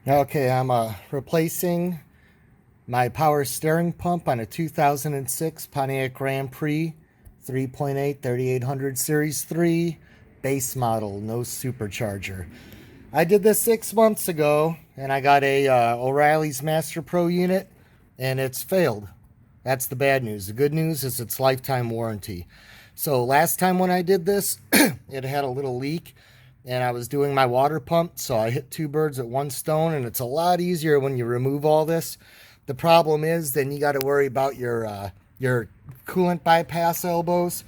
Okay, I'm replacing my power steering pump on a 2006 Pontiac Grand Prix 3.8 3800 Series 3 base model, no supercharger. I did this 6 months ago and I got a O'Reilly's Master Pro unit and it's failed. That's the bad news. The good news is it's lifetime warranty. So last time when I did this, it had a little leak and I was doing my water pump, so I hit two birds with one stone, and it's a lot easier when you remove all this. The problem is then you got to worry about your coolant bypass elbows,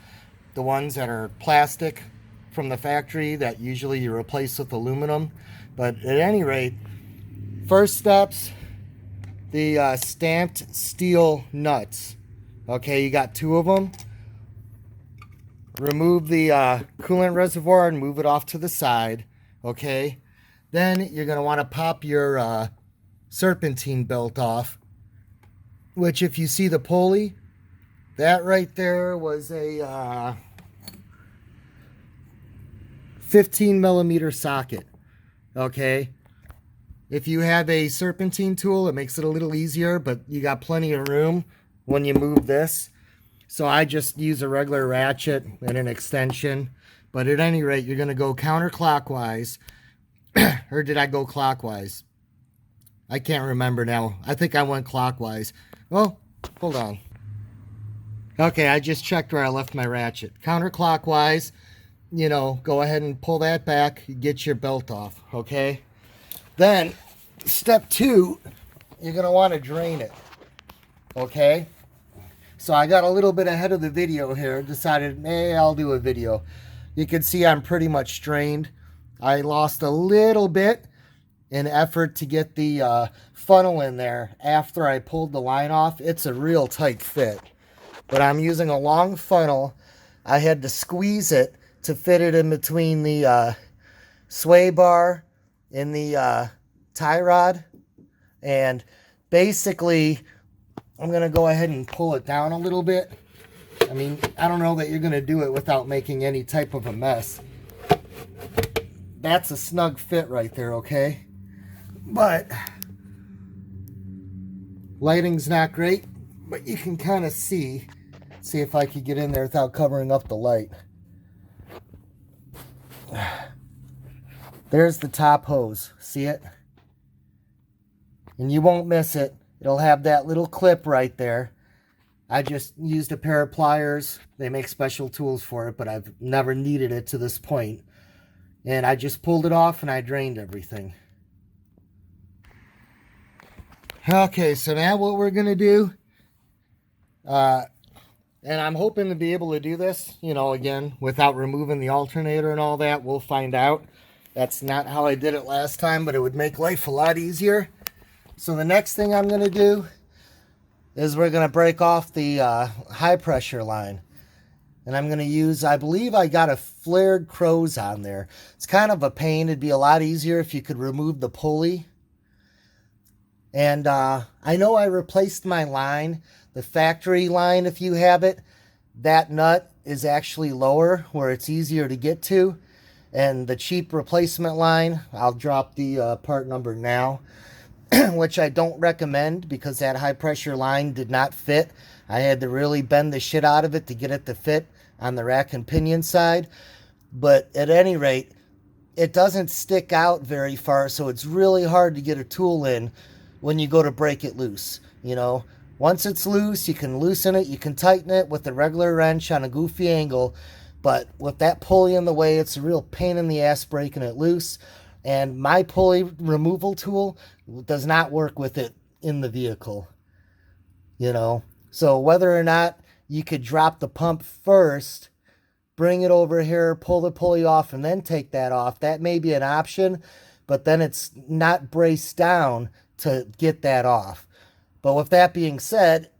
the ones that are plastic from the factory that usually you replace with aluminum. But at any rate, first steps, the stamped steel nuts. Okay, you got two of them. Remove the coolant reservoir and move it off to the side. Okay, then you're going to want to pop your serpentine belt off, which if you see the pulley, that right there was a 15 millimeter socket. Okay, if you have a serpentine tool, it makes it a little easier, but you got plenty of room when you move this. So I just use a regular ratchet and an extension. But at any rate, you're going to go counterclockwise. Or did I go clockwise? I can't remember now. I think I went clockwise. Well, hold on. Okay, I just checked where I left my ratchet. Counterclockwise, go ahead and pull that back. Get your belt off, okay? Then, step 2, you're going to want to drain it, okay? So I got a little bit ahead of the video here. Decided, hey, I'll do a video. You can see I'm pretty much strained. I lost a little bit in effort to get the funnel in there after I pulled the line off. It's a real tight fit. But I'm using a long funnel. I had to squeeze it to fit it in between the sway bar and the tie rod. And basically, I'm going to go ahead and pull it down a little bit. I mean, I don't know that you're going to do it without making any type of a mess. That's a snug fit right there, okay? But lighting's not great, but you can kind of see. See if I could get in there without covering up the light. There's the top hose. See it? And you won't miss it. It'll have that little clip right there. I just used a pair of pliers. They make special tools for it, but I've never needed it to this point. And I just pulled it off and I drained everything. Okay, so now what we're going to do, and I'm hoping to be able to do this, again, without removing the alternator and all that. We'll find out. That's not how I did it last time, but it would make life a lot easier. So the next thing I'm going to do is we're going to break off the high pressure line. And I'm going to use, I believe I got a flared crows on there. It's kind of a pain. It'd be a lot easier if you could remove the pulley. And I know I replaced my line. The factory line, if you have it, that nut is actually lower where it's easier to get to. And the cheap replacement line, I'll drop the part number now, which I don't recommend because that high pressure line did not fit. I had to really bend the shit out of it to get it to fit on the rack and pinion side. But at any rate, it doesn't stick out very far, so it's really hard to get a tool in when you go to break it loose. Once it's loose, you can loosen it, you can tighten it with a regular wrench on a goofy angle, but with that pulley in the way, it's a real pain in the ass breaking it loose. And my pulley removal tool does not work with it in the vehicle. So whether or not you could drop the pump first, bring it over here, pull the pulley off, and then take that off, that may be an option, but then it's not braced down to get that off. But with that being said,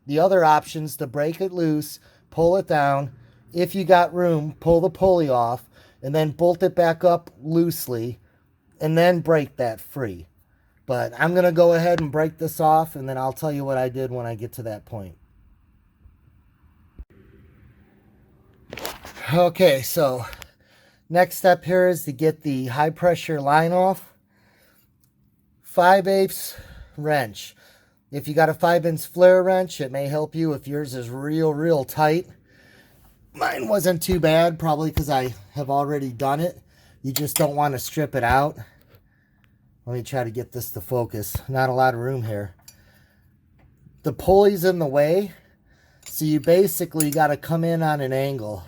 the other options to break it loose, pull it down, if you got room, pull the pulley off, and then bolt it back up loosely, and then break that free. But I'm going to go ahead and break this off, and then I'll tell you what I did when I get to that point. Okay, so next step here is to get the high pressure line off. 5/8 wrench. If you got a 5-inch flare wrench, it may help you if yours is real tight. Mine wasn't too bad, probably because I have already done it. You just don't want to strip it out. Let me try to get this to focus. Not a lot of room here. The pulley's in the way, so you basically got to come in on an angle.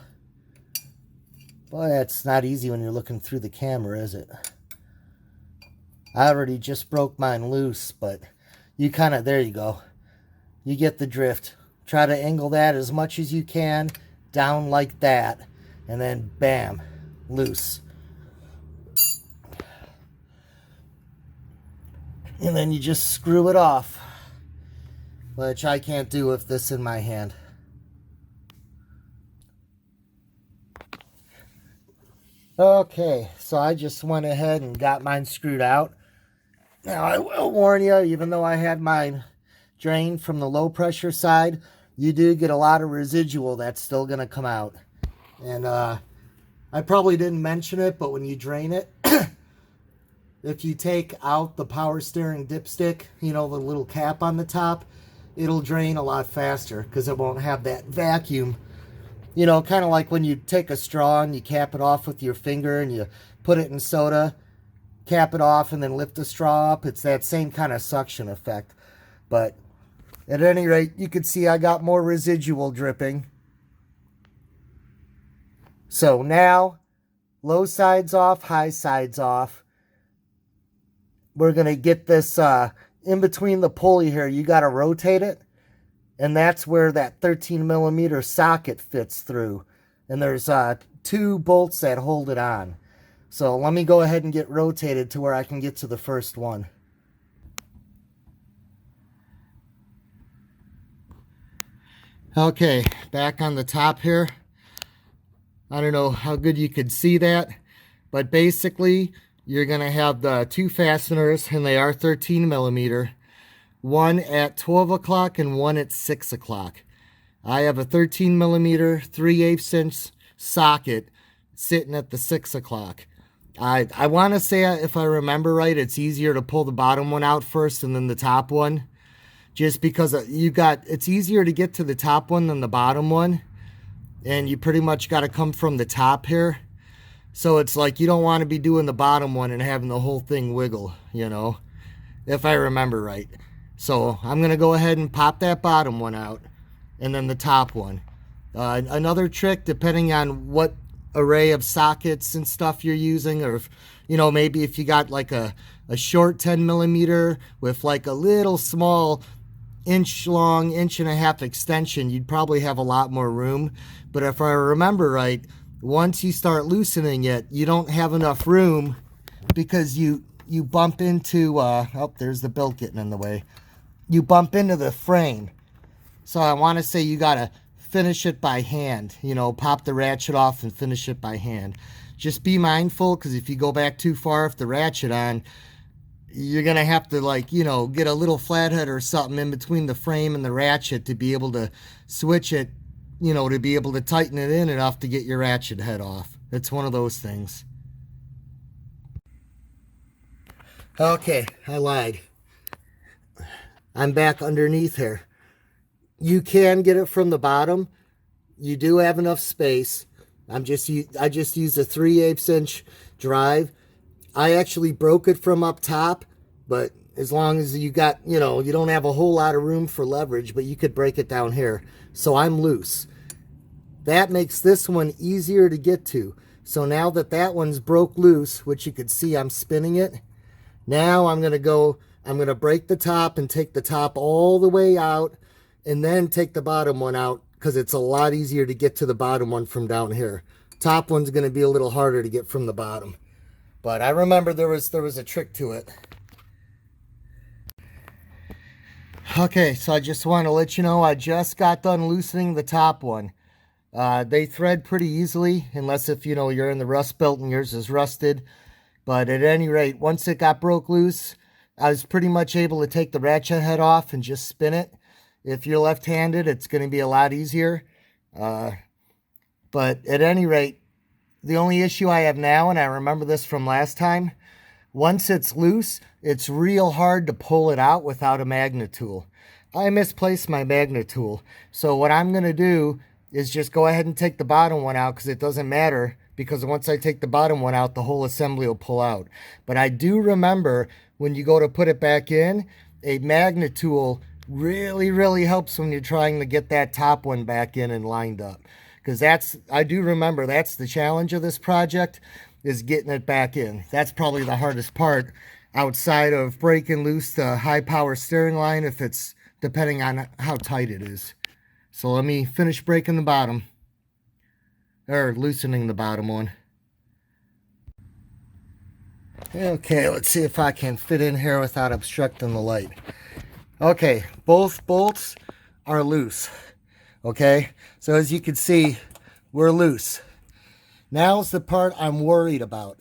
Boy, it's not easy when you're looking through the camera, is it? I already just broke mine loose, but you kind of, there you go. You get the drift. Try to angle that as much as you can, down like that, and then bam, loose. And then you just screw it off, which I can't do with this in my hand. Okay, so I just went ahead and got mine screwed out. Now, I will warn you, even though I had mine drained from the low pressure side, you do get a lot of residual that's still going to come out. And I probably didn't mention it, but when you drain it, if you take out the power steering dipstick, you know, the little cap on the top, it'll drain a lot faster because it won't have that vacuum. You know, kind of like when you take a straw and you cap it off with your finger and you put it in soda, cap it off and then lift the straw up. It's that same kind of suction effect. But at any rate, you can see I got more residual dripping. So now, low sides off, high sides off. We're going to get this in between the pulley here. You got to rotate it. And that's where that 13mm socket fits through. And there's 2 bolts that hold it on. So let me go ahead and get rotated to where I can get to the first one. Okay, back on the top here. I don't know how good you could see that, but basically you're going to have the 2 fasteners, and they are 13mm. One at 12 o'clock and one at 6 o'clock. I have a 13mm 3/8 inch socket sitting at the 6 o'clock. I want to say, if I remember right, it's easier to pull the bottom one out first and then the top one. Just because it's easier to get to the top one than the bottom one. And you pretty much got to come from the top here. So it's like you don't want to be doing the bottom one and having the whole thing wiggle, you know, if I remember right. So I'm going to go ahead and pop that bottom one out and then the top one. Another trick, depending on what array of sockets and stuff you're using, or if, you know, maybe if you got like a short 10mm with like a little small inch long, 1.5 inch extension, you'd probably have a lot more room. But if I remember right, once you start loosening it, you don't have enough room because you bump into, oh, there's the belt getting in the way. You bump into the frame. So I want to say you got to finish it by hand. You know, pop the ratchet off and finish it by hand. Just be mindful, because if you go back too far with the ratchet on, you're going to have to, like, you know, get a little flathead or something in between the frame and the ratchet to be able to switch it, you know, to be able to tighten it in enough to get your ratchet head off. It's one of those things. Okay, I lied. I'm back underneath here. You can get it from the bottom. You do have enough space. I just used a 3/8 inch drive. I actually broke it from up top, but as long as you got, you know, you don't have a whole lot of room for leverage, but you could break it down here. So I'm loose. That makes this one easier to get to. So now that one's broke loose, which you could see I'm spinning it, now I'm going to break the top and take the top all the way out and then take the bottom one out, because it's a lot easier to get to the bottom one from down here. Top one's going to be a little harder to get from the bottom. But I remember there was a trick to it. Okay, so I just want to let you know I just got done loosening the top one. They thread pretty easily, unless if, you know, you're in the rust belt and yours is rusted. But at any rate, once it got broke loose, I was pretty much able to take the ratchet head off and just spin it. If you're left-handed, it's going to be a lot easier. But at any rate, the only issue I have now, and I remember this from last time, Once it's loose, it's real hard to pull it out without a magnet tool. I misplaced my magnet tool. So what I'm going to do is just go ahead and take the bottom one out, because it doesn't matter, because once I take the bottom one out, the whole assembly will pull out. But I do remember when you go to put it back in, a magnet tool really helps when you're trying to get that top one back in and lined up. Because I do remember that's the challenge of this project, is getting it back in. That's probably the hardest part, outside of breaking loose the high power steering line, if it's depending on how tight it is. So let me finish breaking the bottom, or loosening the bottom one. Okay, let's see if I can fit in here without obstructing the light. Okay, both bolts are loose. Okay, so as you can see, we're loose. Now's the part I'm worried about.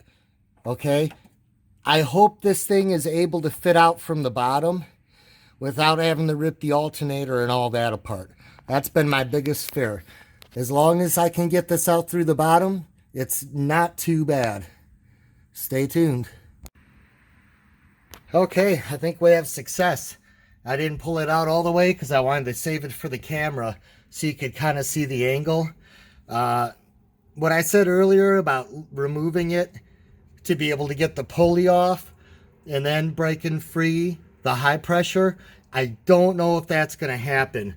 Okay, I hope this thing is able to fit out from the bottom without having to rip the alternator and all that apart. That's been my biggest fear. As long as I can get this out through the bottom, it's not too bad. Stay tuned. Okay, I think we have success. I didn't pull it out all the way because I wanted to save it for the camera so you could kind of see the angle. What I said earlier about removing it to be able to get the pulley off and then breaking free the high pressure, I don't know if that's going to happen.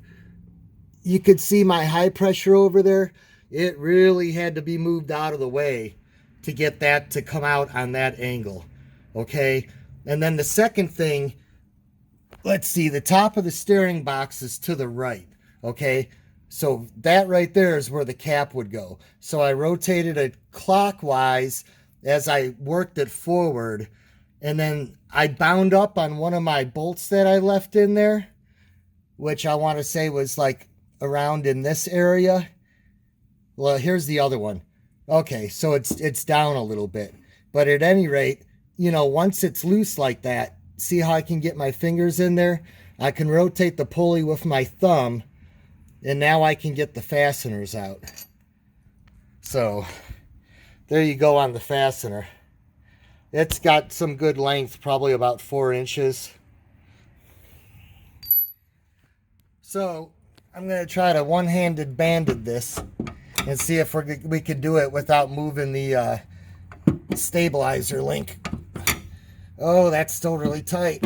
You could see my high pressure over there. It really had to be moved out of the way to get that to come out on that angle. Okay, and then the second thing, let's see, the top of the steering box is to the right. Okay, so that right there is where the cap would go. So I rotated it clockwise as I worked it forward, and then I bound up on one of my bolts that I left in there, which I want to say was like around in this area. Well, here's the other one. Okay, so it's down a little bit. But at any rate, you know, once it's loose like that, see how I can get my fingers in there? I can rotate the pulley with my thumb, and now I can get the fasteners out. So there you go on the fastener. It's got some good length, probably about 4 inches. So I'm going to try to one-handed banded this and see if we could do it without moving the stabilizer link. Oh, that's still really tight.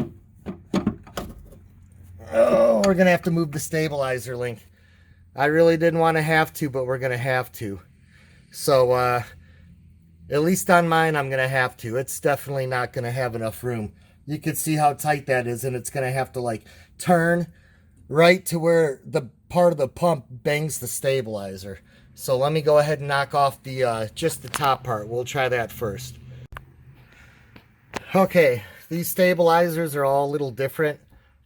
Oh, we're going to have to move the stabilizer link. I really didn't want to have to, but we're going to have to. So, at least on mine, I'm going to have to. It's definitely not going to have enough room. You can see how tight that is, and it's going to have to, like, turn right to where the part of the pump bangs the stabilizer. So let me go ahead and knock off the just the top part. We'll try that first. Okay, these stabilizers are all a little different,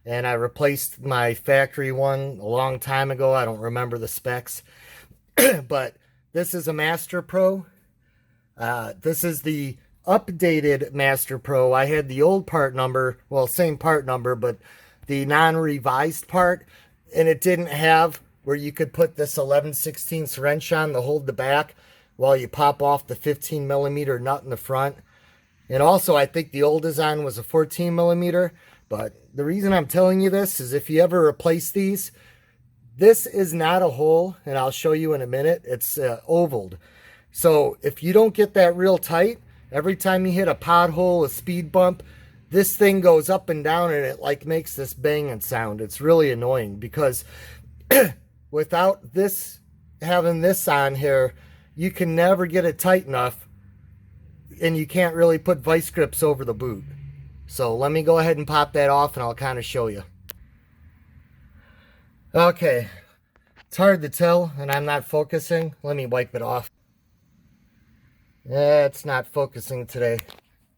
and I replaced my factory one a long time ago. I don't remember the specs, but this is a Master Pro. This is the updated Master Pro. I had the old part number, well, same part number, but the non-revised part, and it didn't have where you could put this 11/16 wrench on to hold the back while you pop off the 15 millimeter nut in the front. And also, I think the old design was a 14 millimeter, but the reason I'm telling you this is if you ever replace these, this is not a hole, and I'll show you in a minute. It's ovaled. So if you don't get that real tight, every time you hit a pothole, a speed bump, this thing goes up and down, and it like makes this banging sound. It's really annoying because without this, having this on here, you can never get it tight enough, and you can't really put vice grips over the boot. So let me go ahead and pop that off, and I'll kind of show you. Okay, it's hard to tell, and I'm not focusing. Let me wipe it off. Yeah, it's not focusing today.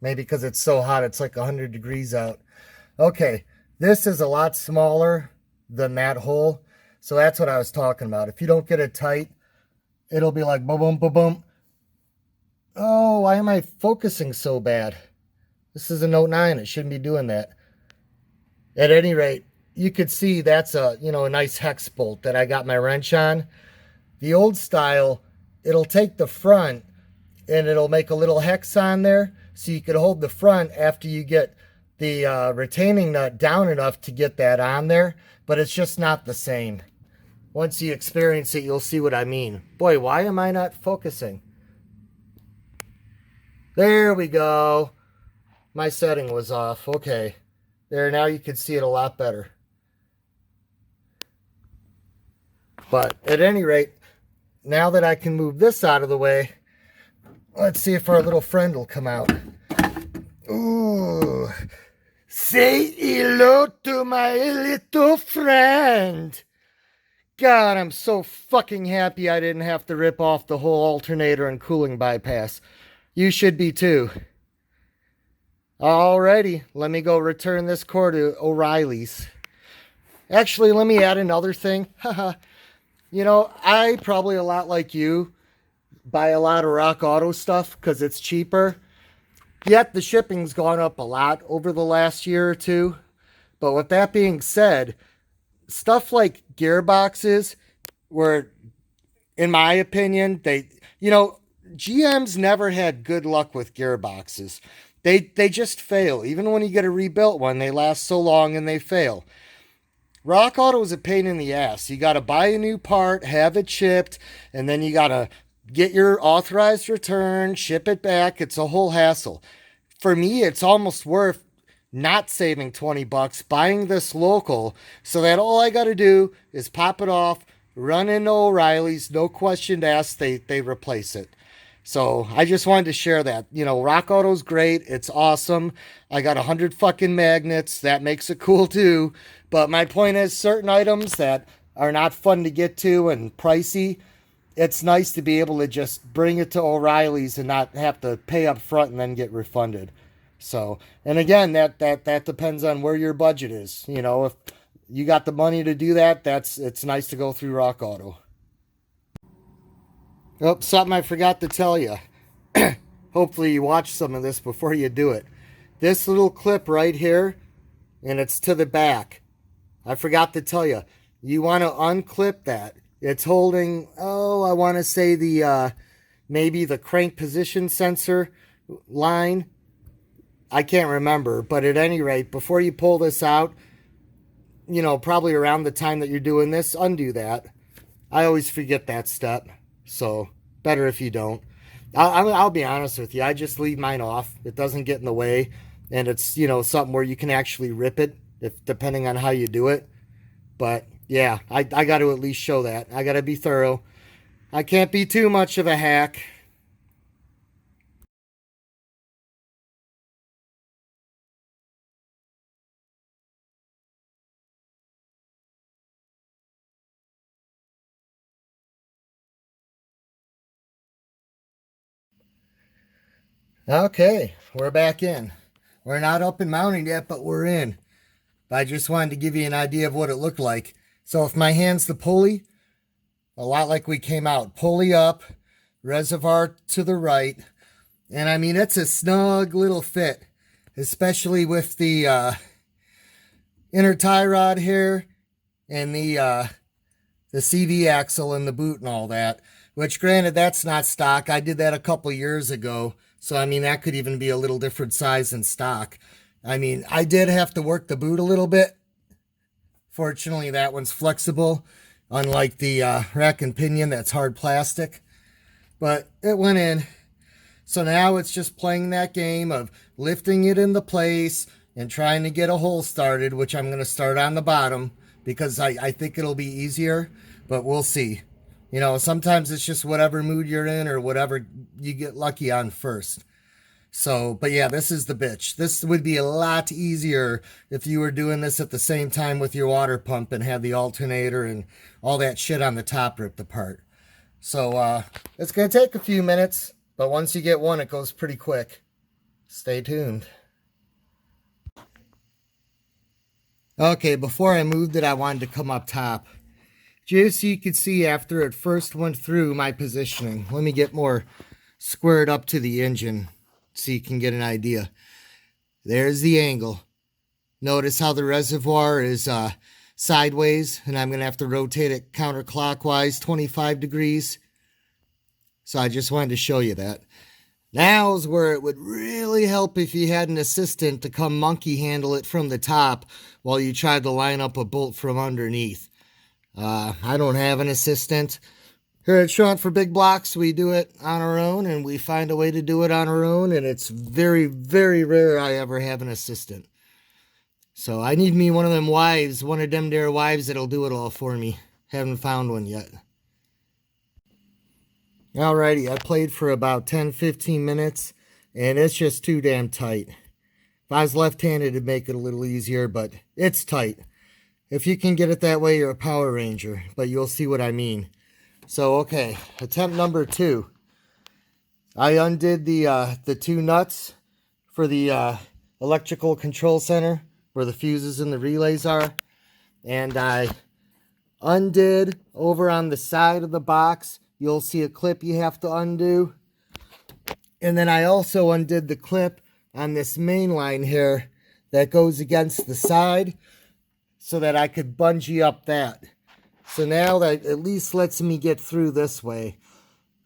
Maybe because it's so hot, it's like 100 degrees out. Okay, this is a lot smaller than that hole. So that's what I was talking about. If you don't get it tight, it'll be like boom, boom, boom, boom. Oh, why am I focusing so bad? This is a Note 9. It shouldn't be doing that. At any rate, you could see that's a, you know, a nice hex bolt that I got my wrench on. The old style, it'll take the front and it'll make a little hex on there, so you could hold the front after you get the retaining nut down enough to get that on there, but it's just not the same. Once you experience it, you'll see what I mean. Boy, why am I not focusing? There we go. My setting was off. Okay. There, now you can see it a lot better. But at any rate, now that I can move this out of the way, let's see if our little friend will come out. Ooh. Say hello to my little friend. God, I'm so fucking happy I didn't have to rip off the whole alternator and cooling bypass. You should be too. Alrighty, let me go return this core to O'Reilly's. Actually, let me add another thing. You know, I probably a lot like you buy a lot of Rock Auto stuff because it's cheaper. Yet the shipping's gone up a lot over the last year or two. But with that being said, stuff like gearboxes were, in my opinion, GM's never had good luck with gearboxes. They just fail. Even when you get a rebuilt one, they last so long and they fail. Rock Auto is a pain in the ass. You got to buy a new part, have it shipped, and then you got to get your authorized return, ship it back. It's a whole hassle. For me, it's almost worth not saving $20, buying this local, so that all I got to do is pop it off, run into O'Reilly's, no question asked, they replace it. So I just wanted to share that. You know, Rock Auto's great. It's awesome. I got 100 fucking magnets. That makes it cool too. But my point is, certain items that are not fun to get to and pricey, it's nice to be able to just bring it to O'Reilly's and not have to pay up front and then get refunded. So, and again, that depends on where your budget is. You know, if you got the money to do that, it's nice to go through Rock Auto. Oh, something I forgot to tell you. Hopefully you watch some of this before you do it. This little clip right here, and it's to the back. I forgot to tell you. You want to unclip that. It's holding, I want to say maybe the crank position sensor line. I can't remember, but at any rate, before you pull this out, you know, probably around the time that you're doing this, undo that. I always forget that step. So, better if you don't. I'll be honest with you. I just leave mine off. It doesn't get in the way. And it's, you know, something where you can actually rip it, depending on how you do it. But, yeah, I got to at least show that. I got to be thorough. I can't be too much of a hack. Okay, we're back in. We're not up and mounting yet, but we're in. I just wanted to give you an idea of what it looked like. So if my hand's the pulley, a lot like we came out. Pulley up, reservoir to the right. And I mean, it's a snug little fit, especially with the inner tie rod here and the CV axle and the boot and all that. Which, granted, that's not stock. I did that a couple years ago. So, I mean, that could even be a little different size than stock. I mean, I did have to work the boot a little bit. Fortunately, that one's flexible, unlike the rack and pinion that's hard plastic. But it went in. So now it's just playing that game of lifting it into place and trying to get a hole started, which I'm going to start on the bottom because I think it'll be easier, but we'll see. You know, sometimes it's just whatever mood you're in or whatever you get lucky on first. So, but yeah, this is the bitch. This would be a lot easier if you were doing this at the same time with your water pump and had the alternator and all that shit on the top ripped apart. So, it's going to take a few minutes, but once you get one, it goes pretty quick. Stay tuned. Okay, before I moved it, I wanted to come up top. Just so you could see after it first went through my positioning. Let me get more squared up to the engine so you can get an idea. There's the angle. Notice how the reservoir is sideways, and I'm going to have to rotate it counterclockwise 25 degrees. So I just wanted to show you that. Now's where it would really help if you had an assistant to come monkey handle it from the top while you tried to line up a bolt from underneath. I don't have an assistant. Here at Shaun4BigBlocks, we do it on our own, and we find a way to do it on our own, and it's very, very rare I ever have an assistant. So I need me one of them wives, one of them there wives that'll do it all for me. Haven't found one yet. Alrighty, I played for about 10-15 minutes, and it's just too damn tight. If I was left-handed, it'd make it a little easier, but it's tight. If you can get it that way, you're a Power Ranger, but you'll see what I mean. So, okay, attempt number 2. I undid the 2 nuts for the electrical control center, where the fuses and the relays are, and I undid over on the side of the box. You'll see a clip you have to undo, and then I also undid the clip on this main line here that goes against the side so that I could bungee up that. So now that at least lets me get through this way.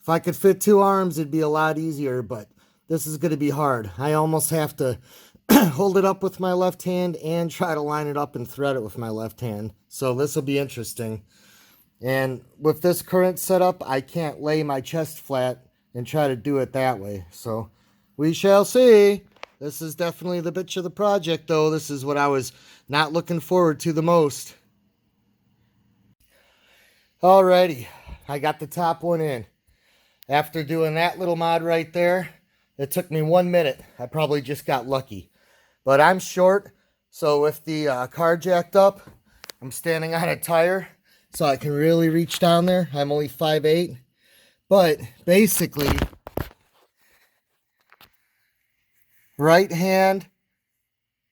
If I could fit 2 arms, it'd be a lot easier, but this is going to be hard. I almost have to hold it up with my left hand and try to line it up and thread it with my left hand. So this will be interesting. And with this current setup, I can't lay my chest flat and try to do it that way. So we shall see. This is definitely the bitch of the project, though. This is what I was not looking forward to the most. Alrighty, I got the top one in. After doing that little mod right there, it took me 1 minute. I probably just got lucky. But I'm short, so with the car jacked up, I'm standing on a tire, so I can really reach down there. I'm only 5'8". But basically, right hand,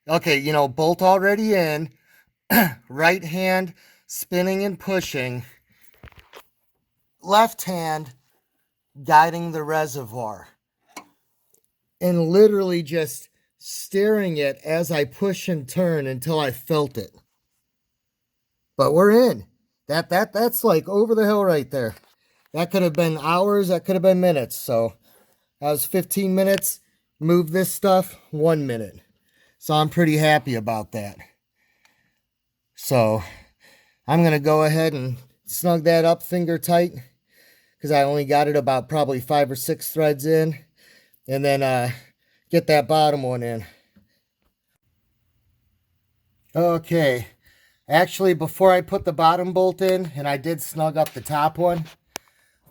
okay, you know, bolt already in, right hand spinning and pushing, left hand guiding the reservoir, and literally just steering it as I push and turn until I felt it. But we're in. That's like over the hill right there. That could have been hours, that could have been minutes. So that was 15 minutes. Move this stuff 1 minute. So I'm pretty happy about that. So I'm going to go ahead and snug that up finger tight, because I only got it about probably 5 or 6 threads in, and then get that bottom one in. Okay, actually before I put the bottom bolt in, and I did snug up the top one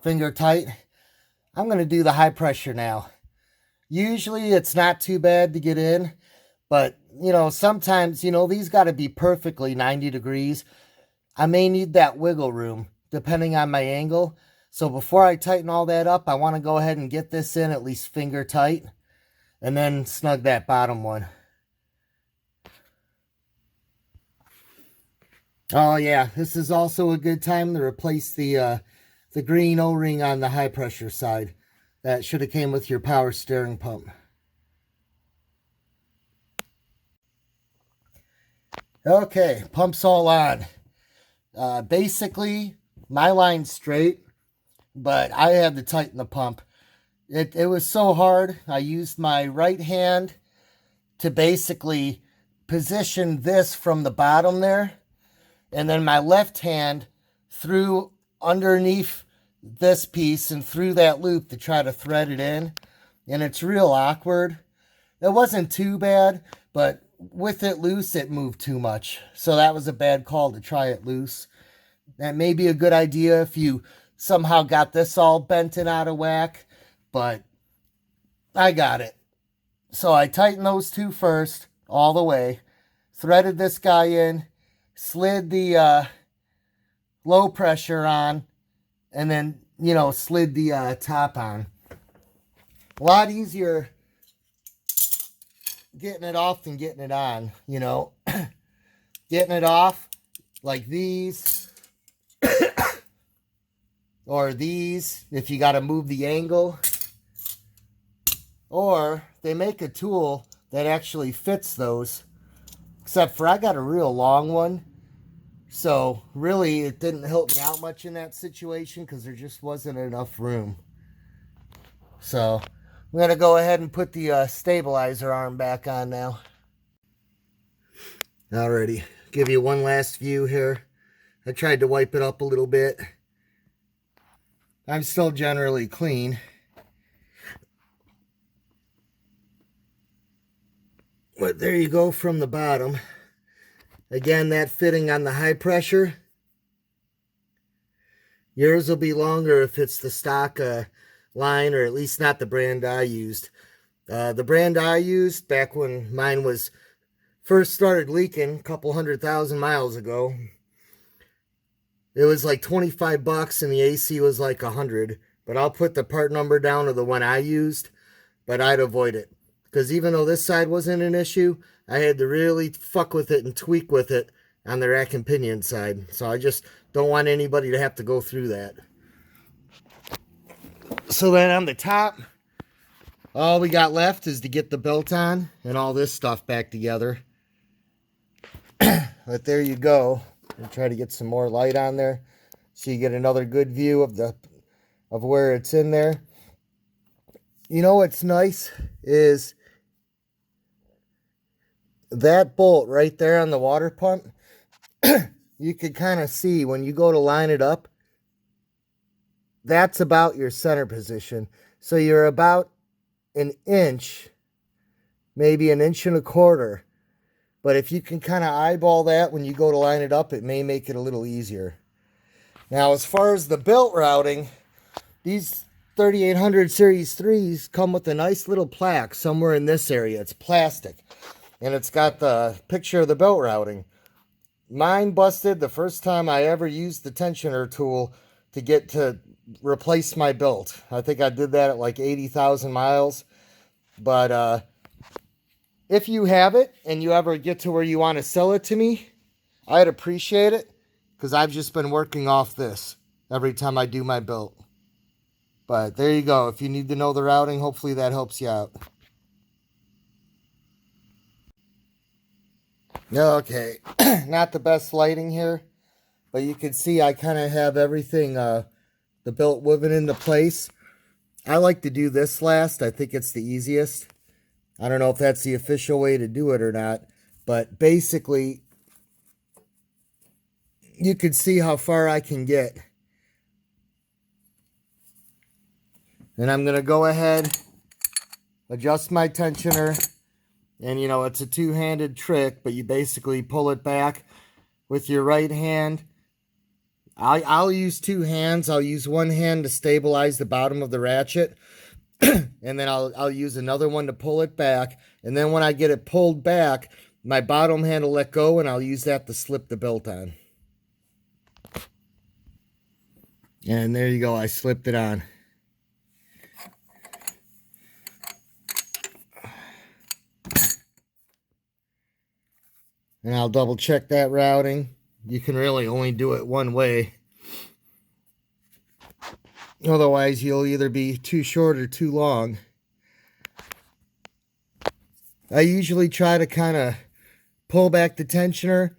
finger tight, I'm going to do the high pressure now. Usually it's not too bad to get in, but you know, sometimes, you know, these got to be perfectly 90 degrees. I may need that wiggle room depending on my angle. So before I tighten all that up, I want to go ahead and get this in at least finger tight, and then snug that bottom one. Oh yeah, this is also a good time to replace the green O-ring on the high pressure side. That should have came with your power steering pump. Okay, pump's all on. Basically, my line's straight, but I had to tighten the pump. It was so hard. I used my right hand to basically position this from the bottom there, and then my left hand through underneath this piece and through that loop to try to thread it in, and it's real awkward. It wasn't too bad, but with it loose, it moved too much. So that was a bad call to try it loose. That may be a good idea if you somehow got this all bent and out of whack, but I got it. So I tightened those two first, all the way, threaded this guy in, slid the low pressure on, and then, you know, slid the top on. A lot easier getting it off than getting it on, you know. Getting it off like these or these if you got to move the angle, or they make a tool that actually fits those, except for I got a real long one, so really it didn't help me out much in that situation because there just wasn't enough room. So I'm going to go ahead and put the stabilizer arm back on now. Alrighty, give you one last view here. I tried to wipe it up a little bit. I'm still generally clean. But there you go from the bottom. Again, that fitting on the high pressure. Yours will be longer if it's the stock line, or at least not the brand I used. The brand I used back when mine was first started leaking a couple 100,000 miles ago, it was like 25 bucks and the AC was like 100. But I'll put the part number down of the one I used, but I'd avoid it. Because even though this side wasn't an issue, I had to really fuck with it and tweak with it on the rack and pinion side. So I just don't want anybody to have to go through that. So then on the top, all we got left is to get the belt on and all this stuff back together. But there you go. I'll try to get some more light on there so you get another good view of where it's in there. You know what's nice is that bolt right there on the water pump. You can kind of see when you go to line it up, that's about your center position. So you're about an inch, maybe an inch and a quarter. But if you can kind of eyeball that when you go to line it up, it may make it a little easier. Now, as far as the belt routing, these 3800 Series 3s come with a nice little plaque somewhere in this area. It's plastic, and it's got the picture of the belt routing. Mine busted the first time I ever used the tensioner tool to get to replace my belt. I think I did that at like 80,000 miles. But if you have it and you ever get to where you want to sell it to me, I'd appreciate it, because I've just been working off this every time I do my belt. But there you go. If you need to know the routing, hopefully that helps you out. Okay, not the best lighting here, but you can see I kind of have everything, the belt woven into place. I like to do this last. I think it's the easiest. I don't know if that's the official way to do it or not, but basically, you can see how far I can get. And I'm going to go ahead, adjust my tensioner. And, you know, it's a two-handed trick, but you basically pull it back with your right hand. I'll use two hands. I'll use one hand to stabilize the bottom of the ratchet. And then I'll use another one to pull it back. And then when I get it pulled back, my bottom hand will let go, and I'll use that to slip the belt on. And there you go. I slipped it on. And I'll double check that routing. You can really only do it one way. Otherwise, you'll either be too short or too long. I usually try to kind of pull back the tensioner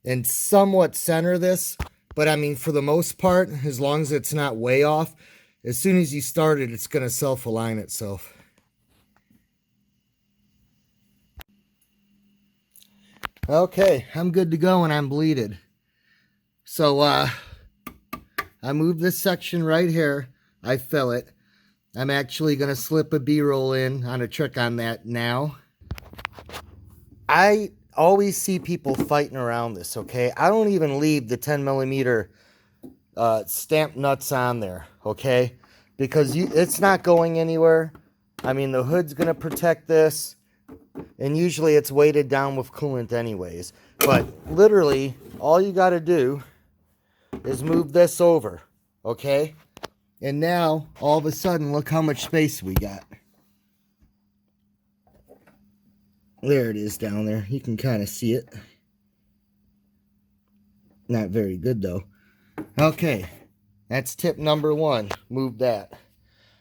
and somewhat center this. But I mean, for the most part, as long as it's not way off, as soon as you start it, it's going to self-align itself. Okay, I'm good to go and I'm bleeded. So, I moved this section right here. I fill it. I'm actually going to slip a B-roll in on a trick on that now. I always see people fighting around this, okay? I don't even leave the 10 millimeter stamp nuts on there, okay? Because it's not going anywhere. I mean, the hood's going to protect this. And usually it's weighted down with coolant anyways. But literally, all you got to do is move this over, okay? And now, all of a sudden, look how much space we got. There it is down there. You can kind of see it. Not very good, though. Okay, that's tip number one. Move that.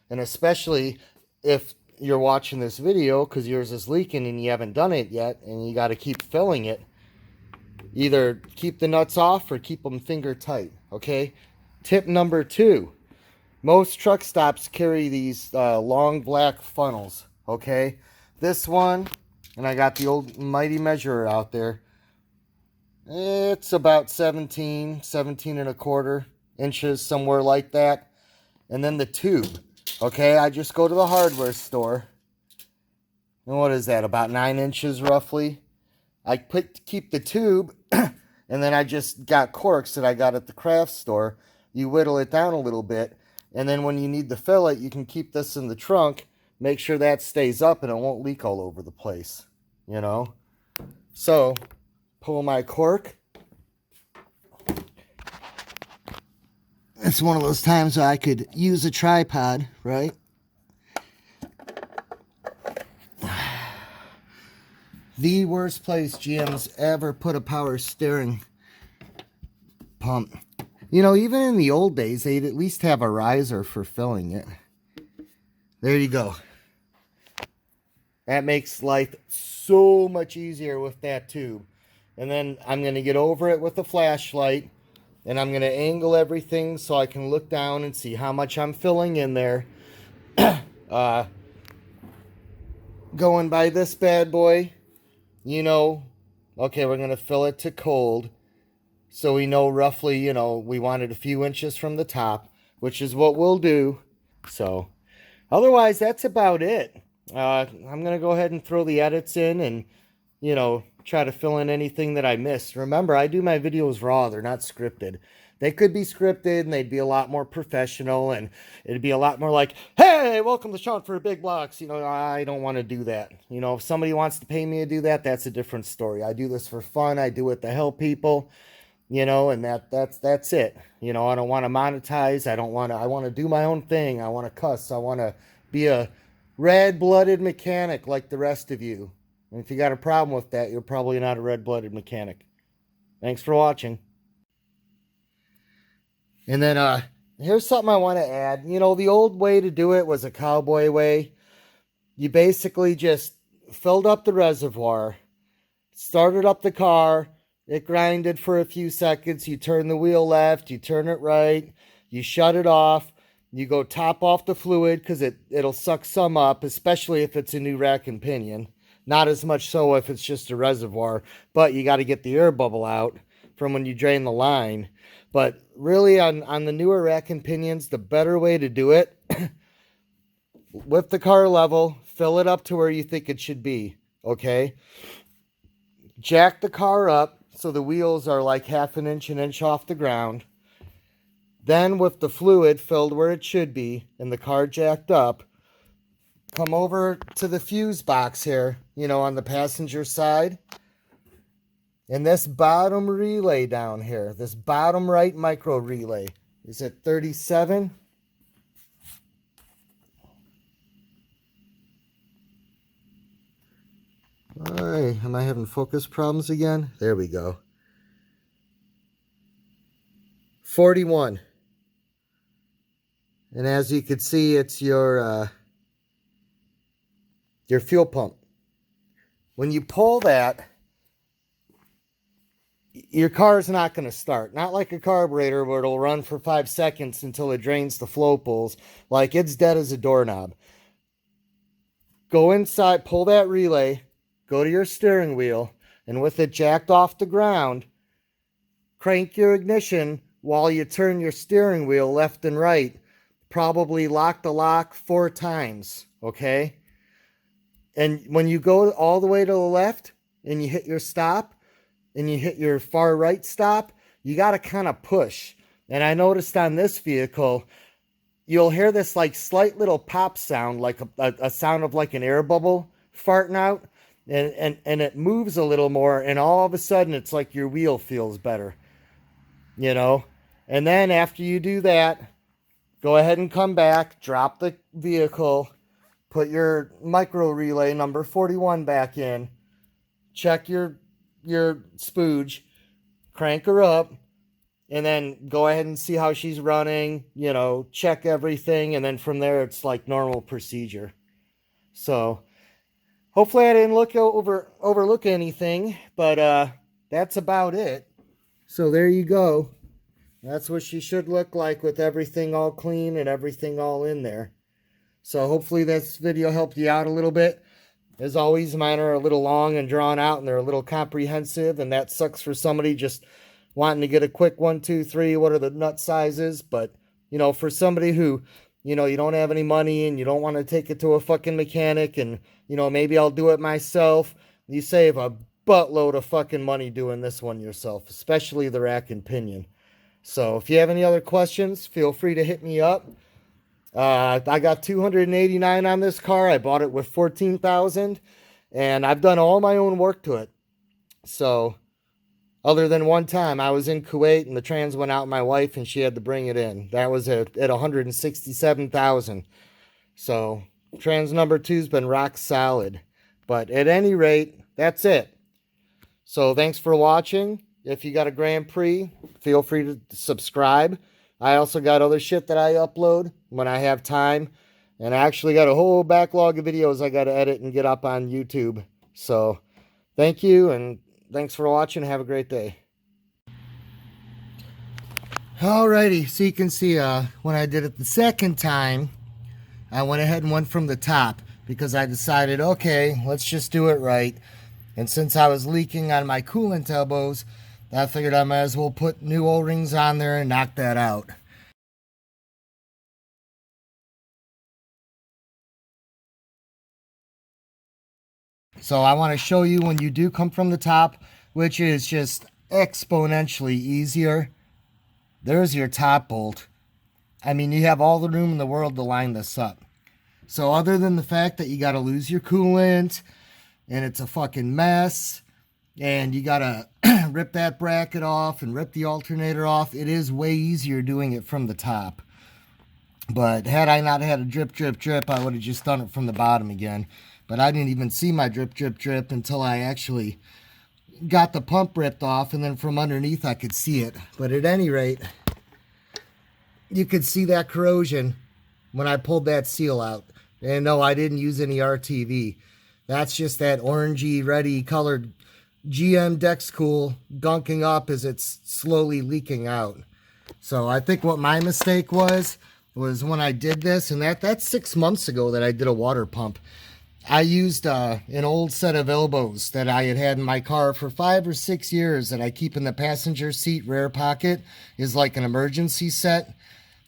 And especially if you're watching this video because yours is leaking and you haven't done it yet and you got to keep filling it, either keep the nuts off or keep them finger tight, okay? Tip number two, Most truck stops carry these long black funnels, okay? This one, and I got the old mighty measurer out there, it's about 17 and a quarter inches, somewhere like that. And then the tube, okay? I just go to the hardware store. And what is that, about 9 inches roughly? I keep the tube, and then I just got corks that I got at the craft store. You whittle it down a little bit, and then when you need to fill it, you can keep this in the trunk. Make sure that stays up and it won't leak all over the place, you know? So, pull my cork. It's one of those times I could use a tripod, right? The worst place GM's ever put a power steering pump. You know, even in the old days, they'd at least have a riser for filling it. There you go. That makes life so much easier with that tube. And then I'm going to get over it with a flashlight. And I'm going to angle everything so I can look down and see how much I'm filling in there. Going by this bad boy, you know, okay, we're going to fill it to cold. So we know roughly, you know, we wanted a few inches from the top, which is what we'll do. So otherwise, that's about it. I'm going to go ahead and throw the edits in and, you know, try to fill in anything that I missed. Remember, I do my videos raw. They're not scripted. They could be scripted and they'd be a lot more professional and it'd be a lot more like, hey, welcome to Shaun4BigBlocks. You know, I don't want to do that. You know, if somebody wants to pay me to do that, that's a different story. I do this for fun. I do it to help people, you know, and that's it. You know, I don't want to monetize. I want to do my own thing. I want to cuss. I want to be a red-blooded mechanic like the rest of you. And if you got a problem with that, you're probably not a red-blooded mechanic. Thanks for watching. And then here's something I want to add. You know, the old way to do it was a cowboy way. You basically just filled up the reservoir, started up the car, it grinded for a few seconds, you turn the wheel left, you turn it right, you shut it off, you go top off the fluid because it'll suck some up, especially if it's a new rack and pinion. Not as much so if it's just a reservoir, but you got to get the air bubble out from when you drain the line. But really on the newer rack and pinions, the better way to do it, with the car level, fill it up to where you think it should be, okay? Jack the car up so the wheels are like an inch off the ground. Then with the fluid filled where it should be and the car jacked up, come over to the fuse box here, you know, on the passenger side. And this bottom relay down here, this bottom right micro relay, is at 37. All right, am I having focus problems again? There we go. 41. And as you can see, it's your fuel pump. When you pull that, your car is not going to start. Not like a carburetor where it'll run for 5 seconds until it drains the flow pools. Like it's dead as a doorknob. Go inside, pull that relay, go to your steering wheel, and with it jacked off the ground, crank your ignition while you turn your steering wheel left and right. Probably lock the lock 4 times, okay? And when you go all the way to the left and you hit your stop, and you hit your far right stop, you got to kind of push. And I noticed on this vehicle, you'll hear this like slight little pop sound, like a sound of like an air bubble farting out. And it moves a little more, and all of a sudden it's like your wheel feels better, you know? And then after you do that, go ahead and come back, drop the vehicle, put your micro relay number 41 back in, check your spooge, crank her up, and then go ahead and see how she's running, you know, check everything, and then from there it's like normal procedure. So hopefully I didn't overlook anything, but that's about it. So there you go. That's what she should look like with everything all clean and everything all in there. So hopefully this video helped you out a little bit. As always, mine are a little long and drawn out, and they're a little comprehensive, and that sucks for somebody just wanting to get a quick 1, 2, 3, what are the nut sizes. But, you know, for somebody who, you know, you don't have any money and you don't want to take it to a fucking mechanic and, you know, maybe I'll do it myself, you save a buttload of fucking money doing this one yourself, especially the rack and pinion. So if you have any other questions, feel free to hit me up. I got $289 on this car. I bought it with $14,000, and I've done all my own work to it. So, other than one time, I was in Kuwait and the trans went out my wife, and she had to bring it in. That was at $167,000. So, trans number 2's been rock solid. But at any rate, that's it. So, thanks for watching. If you got a Grand Prix, feel free to subscribe. I also got other shit that I upload when I have time. And I actually got a whole backlog of videos I got to edit and get up on YouTube. So, thank you, and thanks for watching. Have a great day. Alrighty, so you can see when I did it the second time, I went ahead and went from the top because I decided, okay, let's just do it right. And since I was leaking on my coolant elbows, I figured I might as well put new O-rings on there and knock that out. So I want to show you when you do come from the top, which is just exponentially easier. There's your top bolt. I mean, you have all the room in the world to line this up. So other than the fact that you got to lose your coolant and it's a fucking mess, and you gotta rip that bracket off and rip the alternator off, it is way easier doing it from the top. But had I not had a drip, drip, drip, I would have just done it from the bottom again. But I didn't even see my drip, drip, drip until I actually got the pump ripped off, and then from underneath I could see it. But at any rate, you could see that corrosion when I pulled that seal out. And no, I didn't use any RTV. That's just that orangey, reddy colored GM Dexcool gunking up as it's slowly leaking out. So I think what my mistake was when I did this, and that's 6 months ago that I did a water pump. I used an old set of elbows that I had in my car for 5 or 6 years that I keep in the passenger seat rear pocket, is like an emergency set.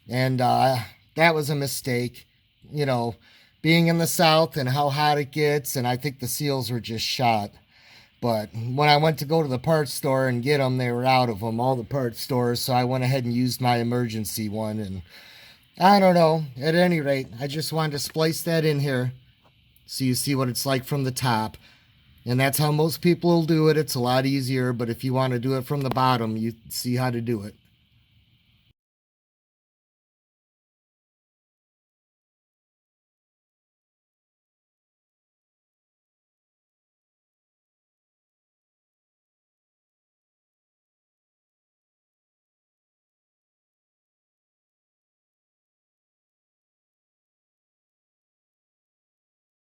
And that was a mistake, you know, being in the South and how hot it gets, and I think the seals were just shot. But when I went to go to the parts store and get them, they were out of them, all the parts stores. So I went ahead and used my emergency one. And I don't know. At any rate, I just wanted to splice that in here so you see what it's like from the top. And that's how most people will do it. It's a lot easier. But if you want to do it from the bottom, you see how to do it.